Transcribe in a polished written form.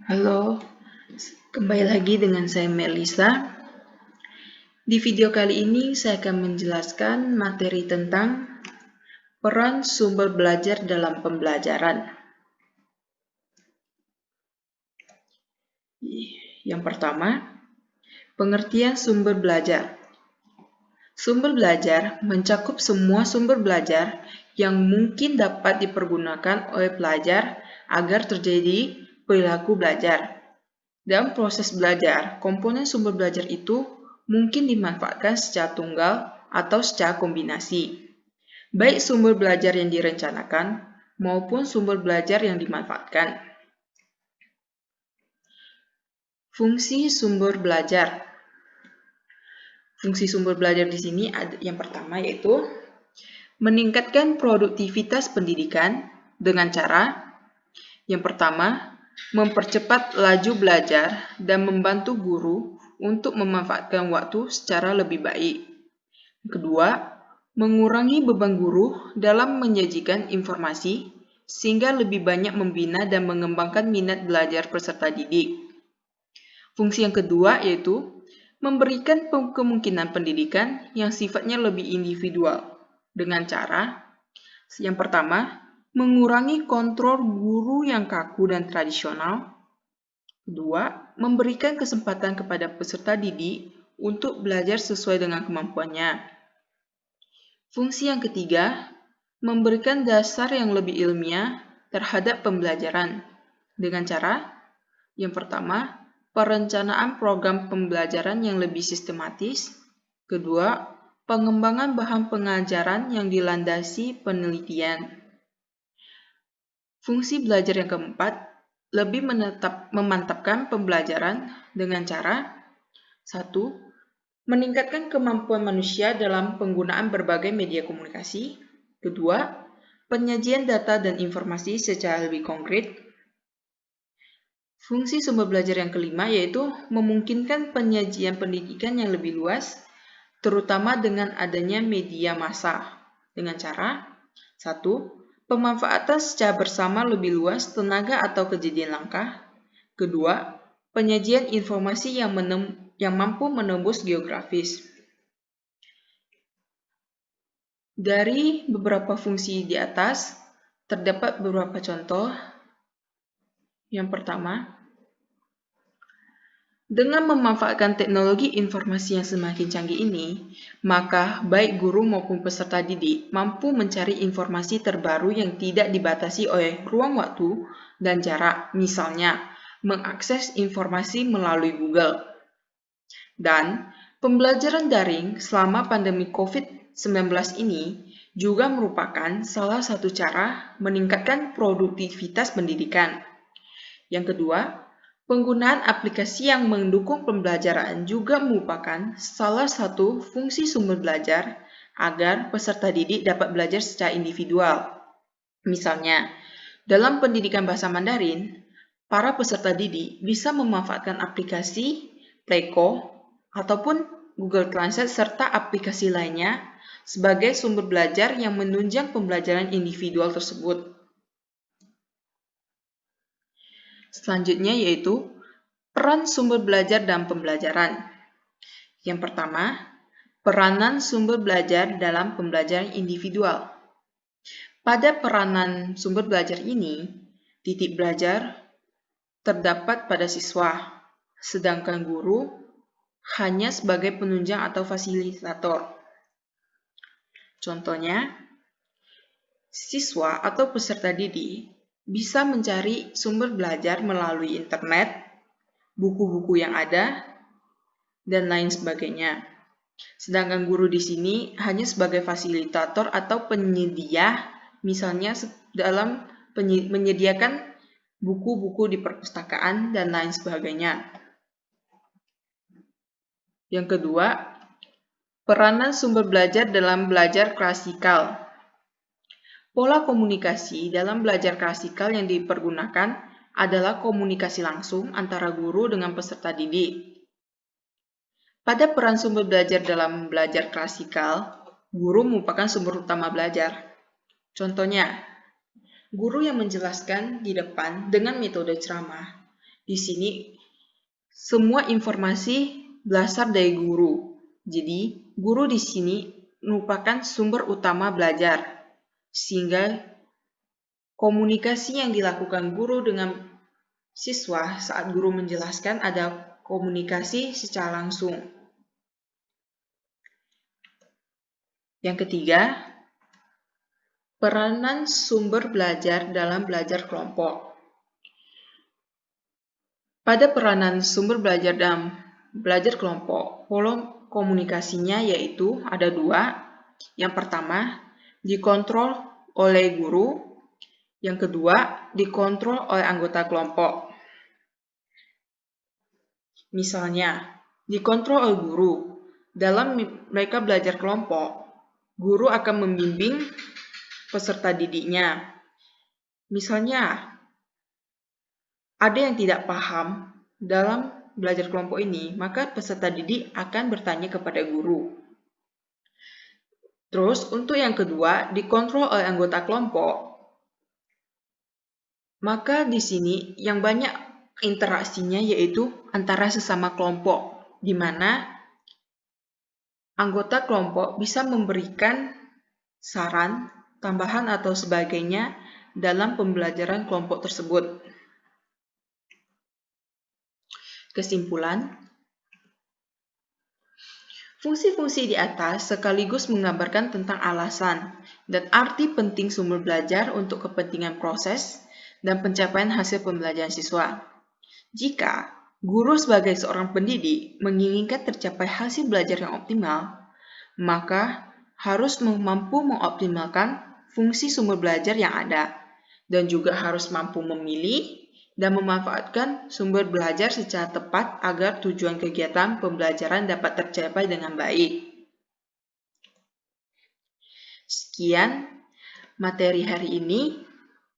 Halo, kembali lagi dengan saya Melisa. Di video kali ini saya akan menjelaskan materi tentang peran sumber belajar dalam pembelajaran. Yang pertama, pengertian sumber belajar. Sumber belajar mencakup semua sumber belajar yang mungkin dapat dipergunakan oleh pelajar agar terjadi perilaku belajar. Dalam proses belajar, komponen sumber belajar itu mungkin dimanfaatkan secara tunggal atau secara kombinasi, baik sumber belajar yang direncanakan maupun sumber belajar yang dimanfaatkan. Fungsi sumber belajar. Fungsi sumber belajar di sini ada yang pertama yaitu meningkatkan produktivitas pendidikan dengan cara yang pertama, mempercepat laju belajar dan membantu guru untuk memanfaatkan waktu secara lebih baik. Kedua, mengurangi beban guru dalam menyajikan informasi sehingga lebih banyak membina dan mengembangkan minat belajar peserta didik. Fungsi yang kedua yaitu memberikan kemungkinan pendidikan yang sifatnya lebih individual dengan cara yang pertama, mengurangi kontrol guru yang kaku dan tradisional. Kedua, memberikan kesempatan kepada peserta didik untuk belajar sesuai dengan kemampuannya. Fungsi yang ketiga, memberikan dasar yang lebih ilmiah terhadap pembelajaran dengan cara yang pertama, perencanaan program pembelajaran yang lebih sistematis. Kedua, pengembangan bahan pengajaran yang dilandasi penelitian. Fungsi belajar yang keempat, lebih memantapkan pembelajaran dengan cara 1. Meningkatkan kemampuan manusia dalam penggunaan berbagai media komunikasi. Kedua, penyajian data dan informasi secara lebih konkret. Fungsi sumber belajar yang kelima yaitu memungkinkan penyajian pendidikan yang lebih luas, terutama dengan adanya media massa. Dengan cara 1. Pemanfaatan secara bersama lebih luas tenaga atau kejadian langkah. Kedua, penyajian informasi yang mampu menembus geografis. Dari beberapa fungsi di atas, terdapat beberapa contoh. Yang pertama, dengan memanfaatkan teknologi informasi yang semakin canggih ini, maka baik guru maupun peserta didik mampu mencari informasi terbaru yang tidak dibatasi oleh ruang waktu dan jarak, misalnya mengakses informasi melalui Google. Dan pembelajaran daring selama pandemi COVID-19 ini juga merupakan salah satu cara meningkatkan produktivitas pendidikan. Yang kedua, penggunaan aplikasi yang mendukung pembelajaran juga merupakan salah satu fungsi sumber belajar agar peserta didik dapat belajar secara individual. Misalnya, dalam pendidikan bahasa Mandarin, para peserta didik bisa memanfaatkan aplikasi Pleiko ataupun Google Translate serta aplikasi lainnya sebagai sumber belajar yang menunjang pembelajaran individual tersebut. Selanjutnya yaitu peran sumber belajar dalam pembelajaran. Yang pertama, peranan sumber belajar dalam pembelajaran individual. Pada peranan sumber belajar ini, titik belajar terdapat pada siswa, sedangkan guru hanya sebagai penunjang atau fasilitator. Contohnya, siswa atau peserta didik bisa mencari sumber belajar melalui internet, buku-buku yang ada, dan lain sebagainya. Sedangkan guru di sini hanya sebagai fasilitator atau penyedia, misalnya dalam menyediakan buku-buku di perpustakaan dan lain sebagainya. Yang kedua, peranan sumber belajar dalam belajar klasikal. Pola komunikasi dalam belajar klasikal yang dipergunakan adalah komunikasi langsung antara guru dengan peserta didik. Pada peran sumber belajar dalam belajar klasikal, guru merupakan sumber utama belajar. Contohnya, guru yang menjelaskan di depan dengan metode ceramah Di sini semua informasi berasal dari guru. Jadi, guru di sini merupakan sumber utama belajar, sehingga komunikasi yang dilakukan guru dengan siswa saat guru menjelaskan ada komunikasi secara langsung. Yang ketiga, peranan sumber belajar dalam belajar kelompok. Pada peranan sumber belajar dalam belajar kelompok, pola komunikasinya yaitu ada dua. Yang pertama, dikontrol oleh guru. Yang kedua, dikontrol oleh anggota kelompok. Misalnya, dikontrol oleh guru. Dalam mereka belajar kelompok, guru akan membimbing peserta didiknya. Misalnya, ada yang tidak paham dalam belajar kelompok ini, maka peserta didik akan bertanya kepada guru. Terus, untuk yang kedua, dikontrol oleh anggota kelompok. Maka di sini yang banyak interaksinya yaitu antara sesama kelompok, di mana anggota kelompok bisa memberikan saran, tambahan atau sebagainya dalam pembelajaran kelompok tersebut. Kesimpulan, fungsi-fungsi di atas sekaligus menggambarkan tentang alasan dan arti penting sumber belajar untuk kepentingan proses dan pencapaian hasil pembelajaran siswa. Jika guru sebagai seorang pendidik menginginkan tercapai hasil belajar yang optimal, maka harus mampu mengoptimalkan fungsi sumber belajar yang ada, dan juga harus mampu memilih dan memanfaatkan sumber belajar secara tepat agar tujuan kegiatan pembelajaran dapat tercapai dengan baik. Sekian materi hari ini.